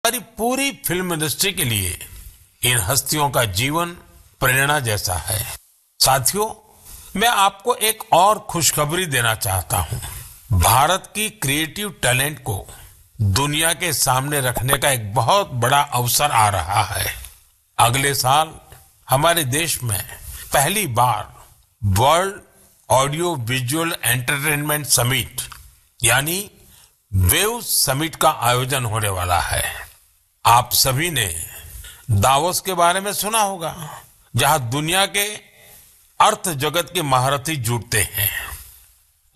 हमारी पूरी film industry के लिए इन हस्तियों का जीवन प्रेरणा जैसा है। साथियों, मैं आपको एक और खुशखबरी देना चाहता हूं। भारत की क्रिएटिव टैलेंट को दुनिया के सामने रखने का एक बहुत बड़ा अवसर आ रहा है। अगले साल हमारे देश में पहली बार world audio visual entertainment summit यानी वेव समिट का आयोजन होने वाला है। आप सभी ने दावोस के बारे में सुना होगा, जहां दुनिया के अर्थ जगत के महारथी जुटते हैं।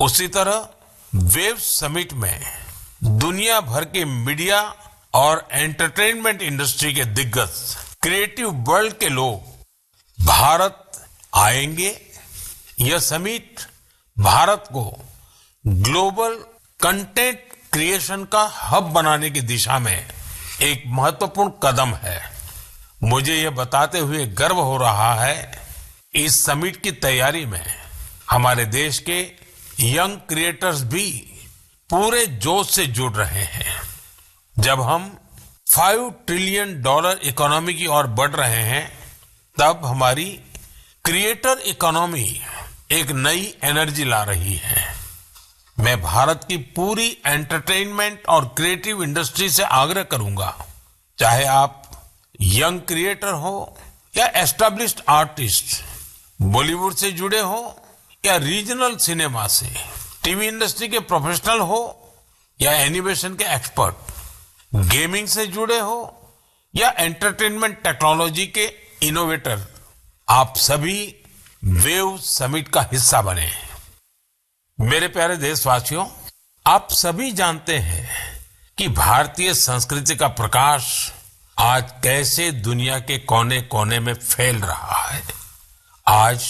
उसी तरह वेव समिट में दुनिया भर के मीडिया और एंटरटेनमेंट इंडस्ट्री के दिग्गज क्रिएटिव वर्ल्ड के लोग भारत आएंगे। यह समिट भारत को ग्लोबल कंटेंट क्रिएशन का हब बनाने की दिशा में एक महत्वपूर्ण कदम है। मुझे यह बताते हुए गर्व हो रहा है, इस समिट की तैयारी में हमारे देश के यंग क्रिएटर्स भी पूरे जोश से जुड़ रहे हैं। जब हम $5 ट्रिलियन इकोनॉमी की ओर बढ़ रहे हैं, तब हमारी क्रिएटर इकोनॉमी एक नई एनर्जी ला रही है। मैं भारत की पूरी एंटरटेनमेंट और क्रिएटिव इंडस्ट्री से आग्रह करूंगा, चाहे आप यंग क्रिएटर हो या एस्टैब्लिश्ड आर्टिस्ट, बॉलीवुड से जुड़े हो या रीजनल सिनेमा से, टीवी इंडस्ट्री के प्रोफेशनल हो या एनिमेशन के एक्सपर्ट, गेमिंग से जुड़े हो या एंटरटेनमेंट टेक्नोलॉजी के इनोवेटर, आप सभी वेव समिट का हिस्सा बने। मेरे प्यारे देशवासियों, आप सभी जानते हैं कि भारतीय संस्कृति का प्रकाश आज कैसे दुनिया के कोने कोने में फैल रहा है। आज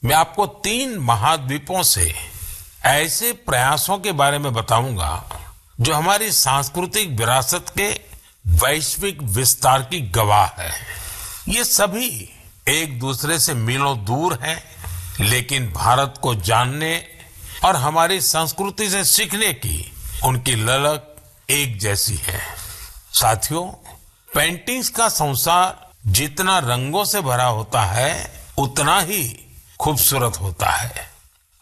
मैं आपको 3 महाद्वीपों से ऐसे प्रयासों के बारे में बताऊंगा जो हमारी सांस्कृतिक विरासत के वैश्विक विस्तार की गवाह है। ये सभी एक दूसरे से मीलों दूर हैं, लेकिन भारत को जानने और हमारी संस्कृति से सीखने की उनकी ललक एक जैसी है। साथियों, पेंटिंग्स का संसार जितना रंगों से भरा होता है, उतना ही खूबसूरत होता है।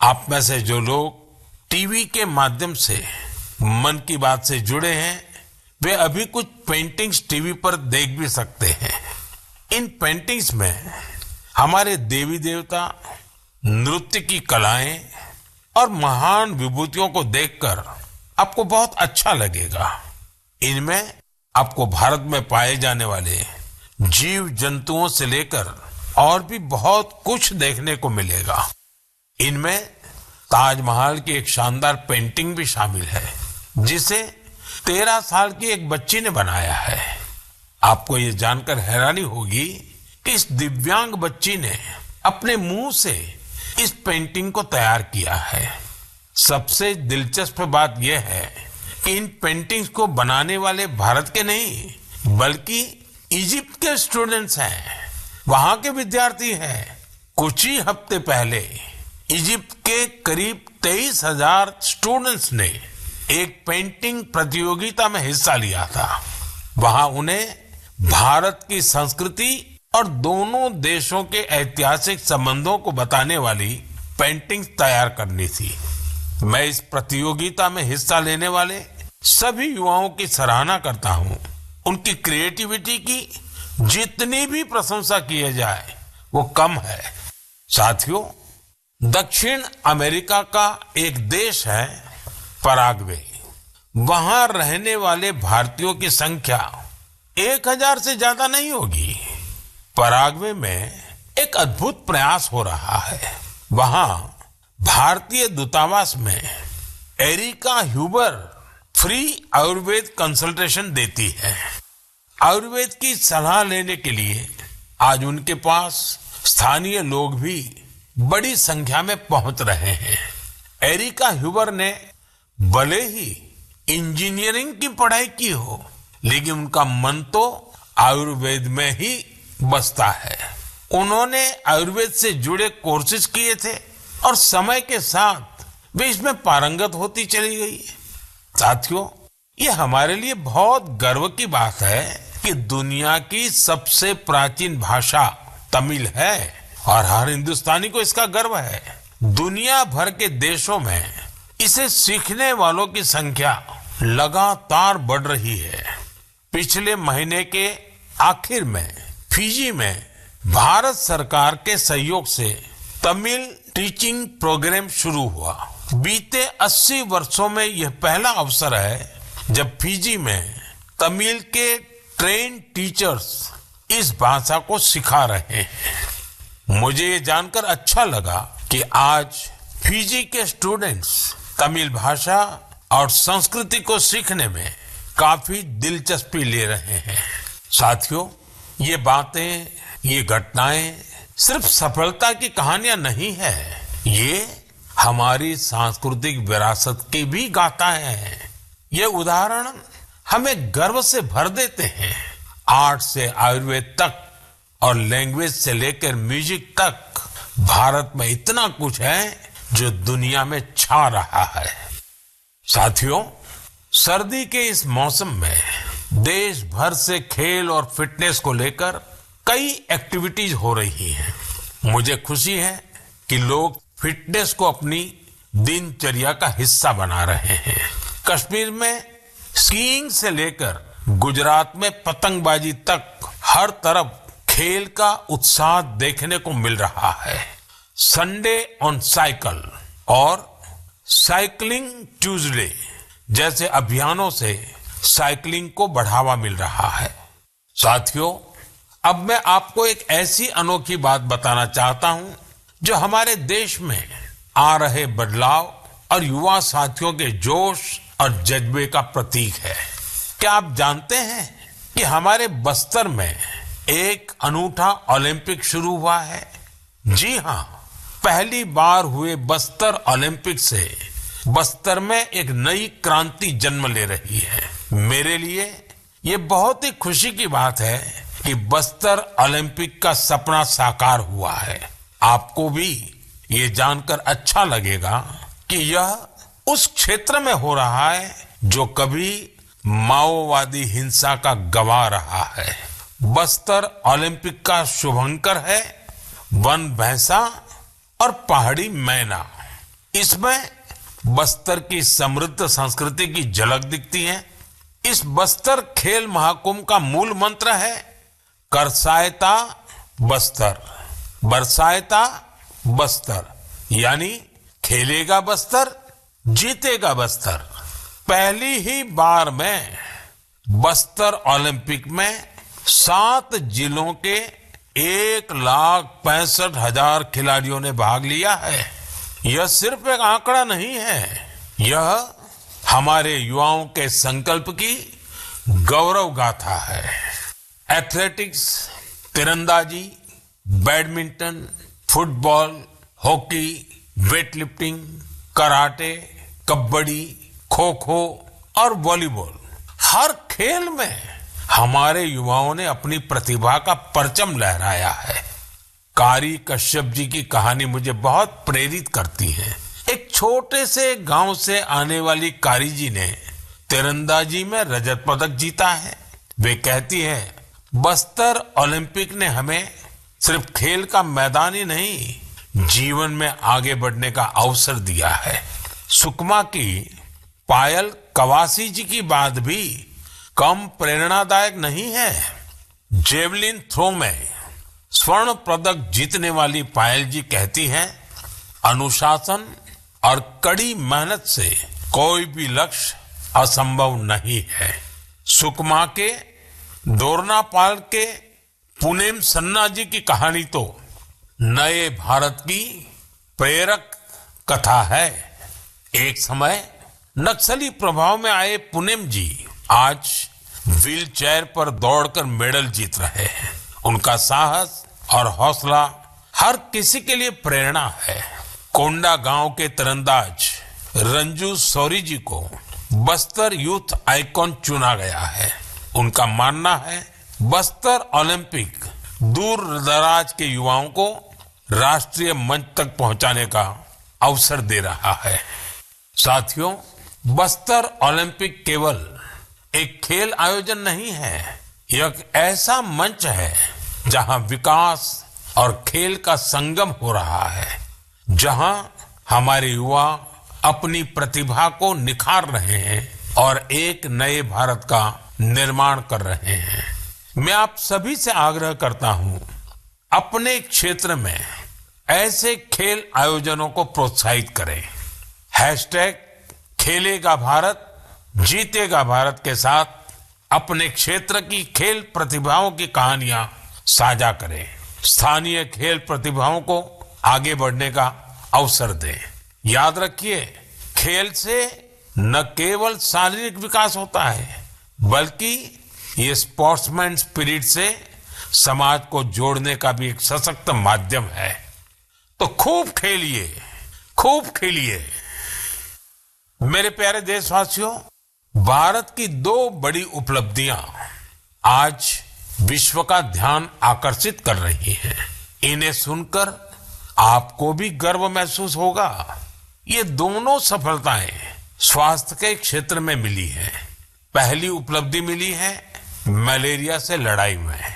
आप में से जो लोग टीवी के माध्यम से मन की बात से जुड़े हैं, वे अभी कुछ पेंटिंग्स टीवी पर देख भी सकते हैं। इन पेंटिंग्स में हमारे देवी देवता, नृत्य की कलाएं और महान विभूतियों को देखकर आपको बहुत अच्छा लगेगा। इनमें आपको भारत में पाए जाने वाले जीव जंतुओं से लेकर और भी बहुत कुछ देखने को मिलेगा। इनमें ताजमहल की एक शानदार पेंटिंग भी शामिल है, जिसे 13 साल की एक बच्ची ने बनाया है। आपको ये जानकर हैरानी होगी कि इस दिव्यांग बच्ची ने अपने मुंह से इस पेंटिंग को तैयार किया है। सबसे दिलचस्प बात यह है कि इन पेंटिंग्स को बनाने वाले भारत के नहीं, बल्कि इजिप्ट के स्टूडेंट्स हैं, वहां के विद्यार्थी हैं। कुछ ही हफ्ते पहले इजिप्ट के करीब 23,000 स्टूडेंट्स ने एक पेंटिंग प्रतियोगिता में हिस्सा लिया था। वहां उन्हें भारत की संस्कृति और दोनों देशों के ऐतिहासिक संबंधों को बताने वाली पेंटिंग तैयार करनी थी। मैं इस प्रतियोगिता में हिस्सा लेने वाले सभी युवाओं की सराहना करता हूं। उनकी क्रिएटिविटी की जितनी भी प्रशंसा की जाए वो कम है। साथियों, दक्षिण अमेरिका का एक देश है पराग्वे। वहां रहने वाले भारतीयों की संख्या 1000 से ज्यादा नहीं होगी। पराग्वे में एक अद्भुत प्रयास हो रहा है। वहां भारतीय दूतावास में Erika Huber free Ayurveda consultation देती है। आयुर्वेद की सलाह लेने के लिए आज उनके पास स्थानीय लोग भी बड़ी संख्या में पहुंच रहे हैं। एरिका ह्यूबर ने भले ही इंजीनियरिंग की पढ़ाई की हो, लेकिन उनका मन तो आयुर्वेद में ही बसता है। उन्होंने आयुर्वेद से जुड़े कोर्सेज किए थे और समय के साथ वे इसमें पारंगत होती चली गई। साथियों, ये हमारे लिए बहुत गर्व की बात है कि दुनिया की सबसे प्राचीन भाषा तमिल है और हर हिंदुस्तानी को इसका गर्व है। दुनिया भर के देशों में इसे सीखने वालों की संख्या लगातार बढ़ रही है। पिछले महीने के आखिर में फिजी में भारत सरकार के सहयोग से तमिल टीचिंग प्रोग्राम शुरू हुआ। बीते 80 वर्षों में यह पहला अवसर है जब फिजी में तमिल के ट्रेन टीचर्स इस भाषा को सिखा रहे हैं। मुझे ये जानकर अच्छा लगा कि आज फिजी के स्टूडेंट्स तमिल भाषा और संस्कृति को सीखने में काफी दिलचस्पी ले रहे हैं। साथियों, ये बातें, ये घटनाएं सिर्फ सफलता की कहानियां नहीं है, ये हमारी सांस्कृतिक विरासत की भी गाथाएं हैं। ये उदाहरण हमें गर्व से भर देते हैं। आर्ट से आयुर्वेद तक और लैंग्वेज से लेकर म्यूजिक तक भारत में इतना कुछ है जो दुनिया में छा रहा है। साथियों, सर्दी के इस मौसम में देश भर से खेल और फिटनेस को लेकर कई एक्टिविटीज हो रही हैं। मुझे खुशी है कि लोग फिटनेस को अपनी दिनचर्या का हिस्सा बना रहे हैं। कश्मीर में स्कीइंग से लेकर गुजरात में पतंगबाजी तक हर तरफ खेल का उत्साह देखने को मिल रहा है। संडे ऑन साइकिल और साइकिलिंग ट्यूसडे जैसे अभियानों से साइकिलिंग को बढ़ावा मिल रहा है। साथियों, अब मैं आपको एक ऐसी अनोखी बात बताना चाहता हूं जो हमारे देश में आ रहे बदलाव और युवा साथियों के जोश और जज्बे का प्रतीक है। क्या आप जानते हैं कि हमारे बस्तर में एक अनूठा ओलंपिक शुरू हुआ है? जी हां, पहली बार हुए बस्तर ओलंपिक से बस्तर में एक नई क्रांति जन्म ले रही है। मेरे लिए ये बहुत ही खुशी की बात है कि बस्तर ओलंपिक का सपना साकार हुआ है। आपको भी ये जानकर अच्छा लगेगा कि यह उस क्षेत्र में हो रहा है जो कभी माओवादी हिंसा का गवाह रहा है। बस्तर ओलंपिक का शुभंकर है वन भैंसा और पहाड़ी मैना। इसमें बस्तर की समृद्ध संस्कृति की झलक दिखती है। इस बस्तर खेल महाकुंभ का मूल मंत्र है करसायता बस्तर, बरसायता बस्तर, यानी खेलेगा बस्तर, जीतेगा बस्तर। पहली ही बार में बस्तर ओलंपिक में 7 जिलों के 1,65,000 खिलाड़ियों ने भाग लिया है। यह सिर्फ एक आंकड़ा नहीं है, यह हमारे युवाओं के संकल्प की गौरव गाथा है। एथलेटिक्स, तीरंदाजी, badminton, football, hockey, weightlifting, karate, kabaddi, kho kho और वॉलीबॉल, हर खेल में हमारे युवाओं ने अपनी प्रतिभा का परचम लहराया है। कारी कश्यप जी की कहानी मुझे बहुत प्रेरित करती है। एक छोटे से गांव से आने वाली कारी जी ने तीरंदाजी में रजत पदक जीता है। वे कहती है, बस्तर ओलंपिक ने हमें सिर्फ खेल का मैदान ही नहीं, जीवन में आगे बढ़ने का अवसर दिया है। सुकमा की पायल कवासी जी की बात भी कम प्रेरणादायक नहीं है। जेवलिन थ्रो में स्वर्ण पदक जीतने वाली पायल जी कहती हैं, अनुशासन और कड़ी मेहनत से कोई भी लक्ष्य असंभव नहीं है। सुकमा के दोरनापाल के पुनेम सन्ना जी की कहानी तो नए भारत की प्रेरक कथा है। एक समय नक्सली प्रभाव में आए पुनेम जी आज व्हील चेयर पर दौड़कर मेडल जीत रहे हैं। उनका साहस और हौसला हर किसी के लिए प्रेरणा है। कोंडा गांव के तीरंदाज रंजू सौरी जी को बस्तर यूथ आइकॉन चुना गया है। उनका मानना है बस्तर ओलंपिक दूर दराज के युवाओं को राष्ट्रीय मंच तक पहुंचाने का अवसर दे रहा है। साथियों, बस्तर ओलंपिक केवल एक खेल आयोजन नहीं है, यह एक ऐसा मंच है जहां विकास और खेल का संगम हो रहा है, जहां हमारे युवा अपनी प्रतिभा को निखार रहे हैं और एक नए भारत का निर्माण कर रहे हैं। मैं आप सभी से आग्रह करता हूं, अपने क्षेत्र में ऐसे खेल आयोजनों को प्रोत्साहित करें। हैशटैग खेलेगा भारत जीतेगा भारत के साथ अपने क्षेत्र की खेल प्रतिभाओं की कहानियां साझा करें। स्थानीय खेल प्रतिभाओं को आगे बढ़ने का अवसर दें। याद रखिए, खेल से न केवल शारीरिक विकास होता है, बल्कि ये स्पोर्ट्समैन स्पिरिट से समाज को जोड़ने का भी एक सशक्त माध्यम है। तो खूब खेलिए, खूब खेलिए। मेरे प्यारे देशवासियों, भारत की 2 बड़ी उपलब्धियां आज विश्व का ध्यान आकर्षित कर रही हैं। इन्हें सुनकर आपको भी गर्व महसूस होगा। ये दोनों सफलताएं स्वास्थ्य के क्षेत्र में मिली हैं। पहली उपलब्धि मिली है मलेरिया से लड़ाई में।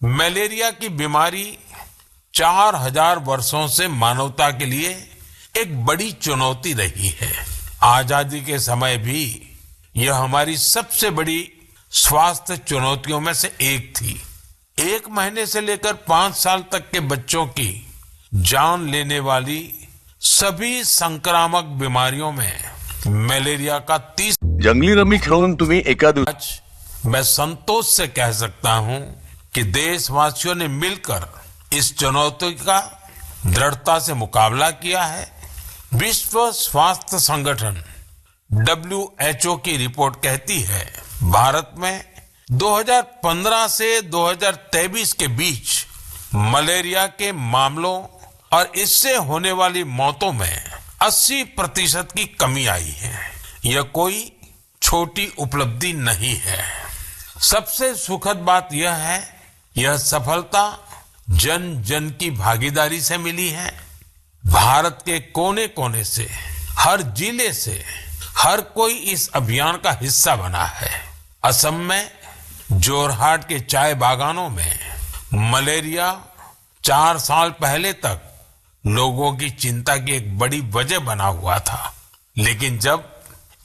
मलेरिया की बीमारी 4000 वर्षों से मानवता के लिए एक बड़ी चुनौती रही है। आजादी के समय भी यह हमारी सबसे बड़ी स्वास्थ्य चुनौतियों में से एक थी। 1 महीने से लेकर 5 साल तक के बच्चों की जान लेने वाली सभी संक्रामक बीमारियों में मलेरिया का 30। जंगली रमी खेळून तुम्ही एका आज मैं संतोष से कह सकता हूं कि देशवासियों ने मिलकर इस चुनौती का दृढ़ता से मुकाबला किया है। विश्व स्वास्थ्य संगठन WHO की रिपोर्ट कहती है, भारत में 2015 से 2023 के बीच मलेरिया के मामलों और इससे होने वाली मौतों में 80% की कमी आई है। यह कोई छोटी उपलब्धि नहीं है। सबसे सुखद बात यह है, यह सफलता जन जन की भागीदारी से मिली है। भारत के कोने कोने से, हर जिले से हर कोई इस अभियान का हिस्सा बना है। असम में जोरहाट के चाय बागानों में मलेरिया 4 साल पहले तक लोगों की चिंता की एक बड़ी वजह बना हुआ था, लेकिन जब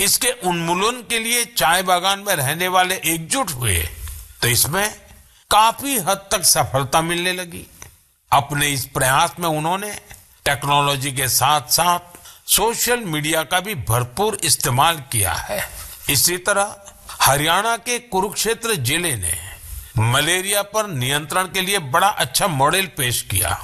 इसके उन्मूलन के लिए चाय बागान में रहने वाले एकजुट हुए तो इसमें काफी हद तक सफलता मिलने लगी। अपने इस प्रयास में उन्होंने टेक्नोलॉजी के साथ साथ सोशल मीडिया का भी भरपूर इस्तेमाल किया है। इसी तरह हरियाणा के कुरुक्षेत्र जिले ने मलेरिया पर नियंत्रण के लिए बड़ा अच्छा मॉडल पेश किया।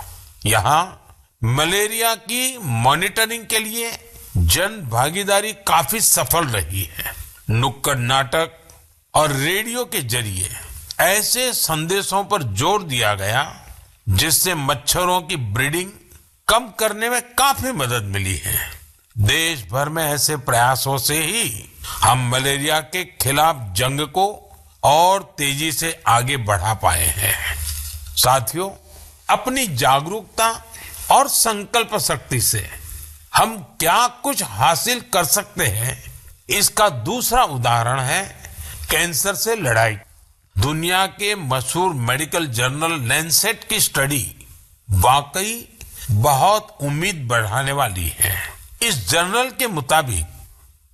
यहाँ मलेरिया की मॉनिटरिंग के लिए जन भागीदारी काफी सफल रही है। नुक्कड़ नाटक और रेडियो के जरिए ऐसे संदेशों पर जोर दिया गया जिससे मच्छरों की ब्रीडिंग कम करने में काफी मदद मिली है। देश भर में ऐसे प्रयासों से ही हम मलेरिया के खिलाफ जंग को और तेजी से आगे बढ़ा पाए हैं। साथियों, अपनी जागरूकता और संकल्प शक्ति से हम क्या कुछ हासिल कर सकते हैं, इसका दूसरा उदाहरण है कैंसर से लड़ाई। दुनिया के मशहूर मेडिकल जर्नल लैंसेट की स्टडी वाकई बहुत उम्मीद बढ़ाने वाली है। इस जर्नल के मुताबिक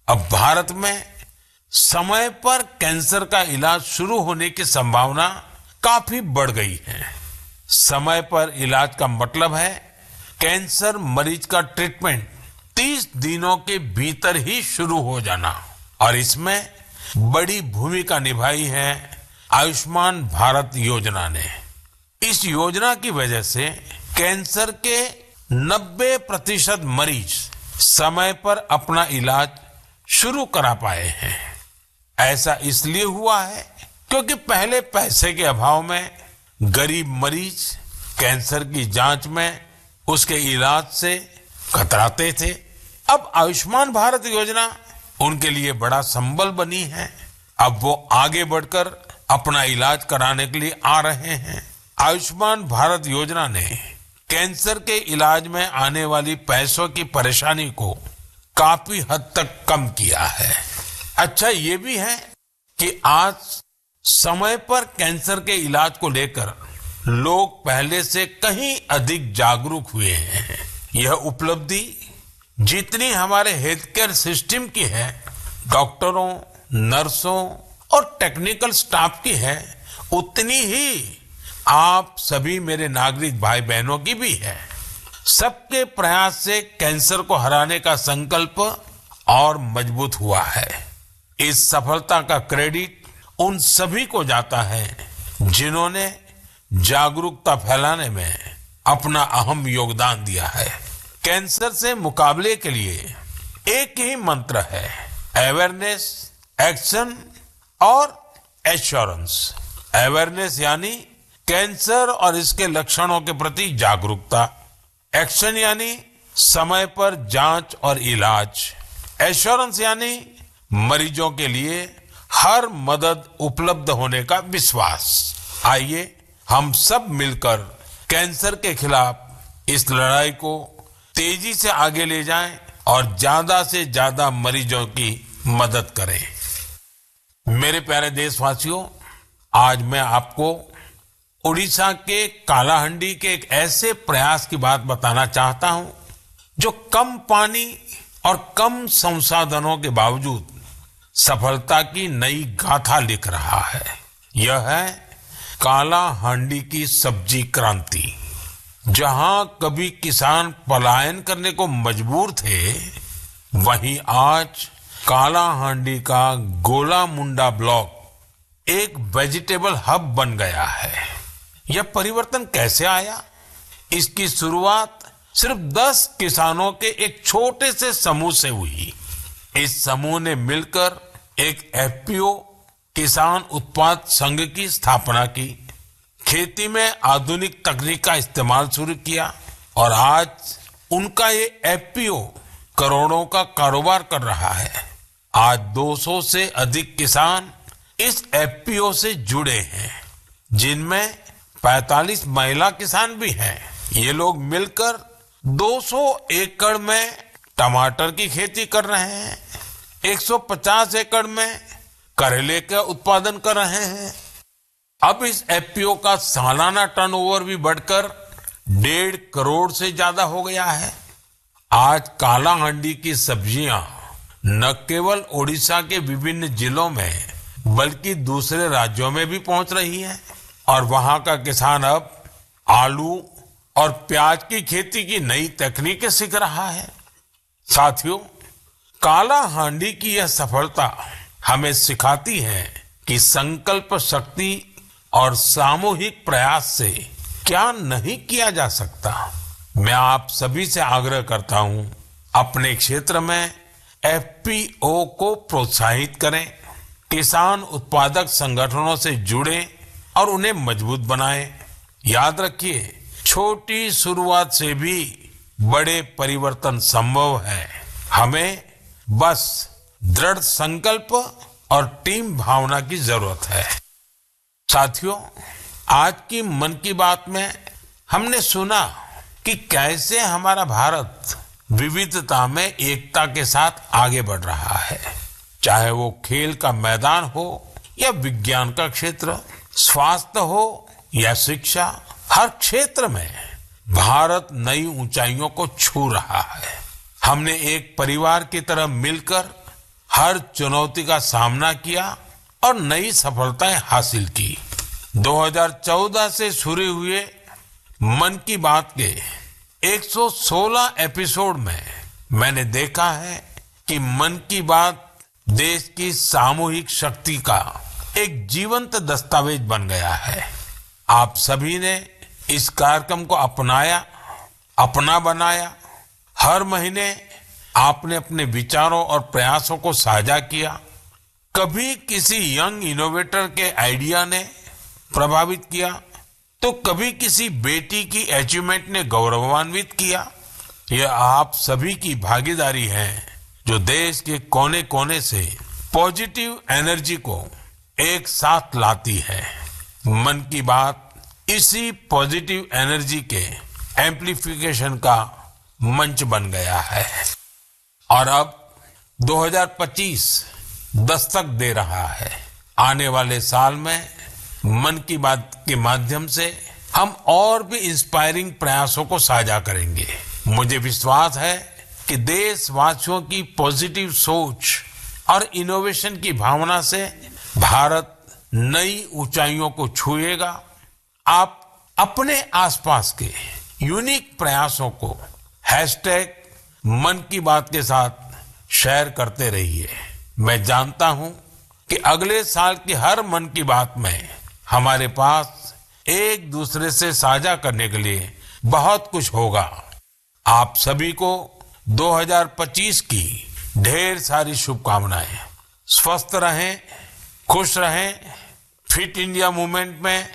अब भारत में समय पर कैंसर का इलाज शुरू होने की संभावना काफी बढ़ गई है। समय पर इलाज का मतलब है कैंसर मरीज का ट्रीटमेंट 30 दिनों के भीतर ही शुरू हो जाना। और इसमें बड़ी भूमिका निभाई है आयुष्मान भारत योजना ने। इस योजना की वजह से कैंसर के 90% मरीज समय पर अपना इलाज शुरू करा पाए हैं। ऐसा इसलिए हुआ है क्योंकि पहले पैसे के अभाव में गरीब मरीज कैंसर की जांच में उसके इलाज से कतराते थे। अब आयुष्मान भारत योजना उनके लिए बड़ा संबल बनी है। अब वो आगे बढ़कर अपना इलाज कराने के लिए आ रहे हैं। आयुष्मान भारत योजना ने कैंसर के इलाज में आने वाली पैसों की परेशानी को काफी हद तक कम किया है। अच्छा ये भी है कि आज समय पर कैंसर के इलाज को लेकर लोग पहले से कहीं अधिक जागरूक हुए हैं। यह उपलब्धि जितनी हमारे हेल्थ केयर सिस्टम की है, डॉक्टरों, नर्सों और टेक्निकल स्टाफ की है, उतनी ही आप सभी मेरे नागरिक भाई बहनों की भी है। सबके प्रयास से कैंसर को हराने का संकल्प और मजबूत हुआ है। इस सफलता का क्रेडिट उन सभी को जाता है जिन्होंने जागरूकता फैलाने में अपना अहम योगदान दिया है। कैंसर से मुकाबले के लिए एक ही मंत्र है, अवेयरनेस, एक्शन और एश्योरेंस। अवेयरनेस यानी कैंसर और इसके लक्षणों के प्रति जागरूकता, एक्शन यानी समय पर जांच और इलाज, एश्योरेंस यानी मरीजों के लिए हर मदद उपलब्ध होने का विश्वास। आइए हम सब मिलकर कैंसर के खिलाफ इस लड़ाई को तेजी से आगे ले जाएं और ज्यादा से ज्यादा मरीजों की मदद करें। मेरे प्यारे देशवासियों, आज मैं आपको उड़ीसा के कालाहांडी के एक ऐसे प्रयास की बात बताना चाहता हूं जो कम पानी और कम संसाधनों के बावजूद सफलता की नई गाथा लिख रहा है। यह है कालाहांडी की सब्जी क्रांति। जहां कभी किसान पलायन करने को मजबूर थे, वहीं आज कालाहांडी का गोला मुंडा ब्लॉक एक वेजिटेबल हब बन गया है। यह परिवर्तन कैसे आया? इसकी शुरुआत सिर्फ 10 किसानों के एक छोटे से समूह से हुई। इस समूह ने मिलकर एक एफपीओ किसान उत्पाद संघ की स्थापना की, खेती में आधुनिक तकनीक का इस्तेमाल शुरू किया और आज उनका ये एफपीओ करोड़ों का कारोबार कर रहा है। आज 200 से अधिक किसान इस एफपीओ से जुड़े हैं, जिनमें 45 महिला किसान भी हैं। ये लोग मिलकर 200 एकड़ में टमाटर की खेती कर रहे हैं, 150 एकड़ में करेले का उत्पादन कर रहे हैं। अब इस एफपीओ का सालाना टर्नओवर भी बढ़कर 1.5 करोड़ से ज्यादा हो गया है। आज कालाहांडी की सब्जियां न केवल ओडिशा के विभिन्न जिलों में बल्कि दूसरे राज्यों में भी पहुंच रही है और वहां का किसान अब आलू और प्याज की खेती की नई तकनीकें सीख रहा है। साथियों, कालाहांडी की यह सफलता हमें सिखाती है कि संकल्प शक्ति और सामूहिक प्रयास से क्या नहीं किया जा सकता। मैं आप सभी से आग्रह करता हूं, अपने क्षेत्र में एफपीओ को प्रोत्साहित करें, किसान उत्पादक संगठनों से जुड़ें और उन्हें मजबूत बनाएं। याद रखिए, छोटी शुरुआत से भी बड़े परिवर्तन संभव है। हमें बस दृढ़ संकल्प और टीम भावना की जरूरत है। साथियों, आज की मन की बात में हमने सुना कि कैसे हमारा भारत विविधता में एकता के साथ आगे बढ़ रहा है। चाहे वो खेल का मैदान हो या विज्ञान का क्षेत्र, स्वास्थ्य हो या शिक्षा, हर क्षेत्र में भारत नई ऊंचाइयों को छू रहा है। हमने एक परिवार की तरह मिलकर हर चुनौती का सामना किया और नई सफलताएं हासिल की। 2014 से शुरू हुए मन की बात के 116 एपिसोड में मैंने देखा है कि मन की बात देश की सामूहिक शक्ति का एक जीवंत दस्तावेज बन गया है। आप सभी ने इस कार्यक्रम को अपनाया, अपना बनाया। हर महीने आपने अपने विचारों और प्रयासों को साझा किया। कभी किसी यंग इनोवेटर के आइडिया ने प्रभावित किया, तो कभी किसी बेटी की अचीवमेंट ने गौरवान्वित किया। यह आप सभी की भागीदारी है जो देश के कोने कोने से पॉजिटिव एनर्जी को एक साथ लाती है। मन की बात इसी पॉजिटिव एनर्जी के एम्प्लीफिकेशन का मंच बन गया है। और अब 2025 दस्तक दे रहा है। आने वाले साल में मन की बात के माध्यम से हम और भी इंस्पायरिंग प्रयासों को साझा करेंगे। मुझे विश्वास है कि देशवासियों की पॉजिटिव सोच और इनोवेशन की भावना से भारत नई ऊंचाइयों को छुएगा। आप अपने आसपास के यूनिक प्रयासों को #मन की बात के साथ शेयर करते रहिए। मैं जानता हूं कि अगले साल की हर मन की बात में हमारे पास एक दूसरे से साझा करने के लिए बहुत कुछ होगा। आप सभी को 2025 की ढेर सारी शुभकामनाएं। स्वस्थ रहें, खुश रहें। फिट इंडिया मूवमेंट में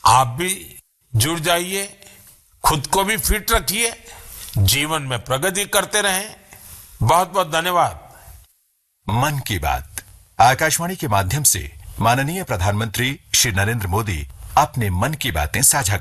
आप भी जुड़ जाइए, खुद को भी फिट रखिए, जीवन में प्रगति करते रहें। बहुत बहुत धन्यवाद। मन की बात आकाशवाणी के माध्यम से माननीय प्रधानमंत्री श्री नरेंद्र मोदी अपने मन की बातें साझा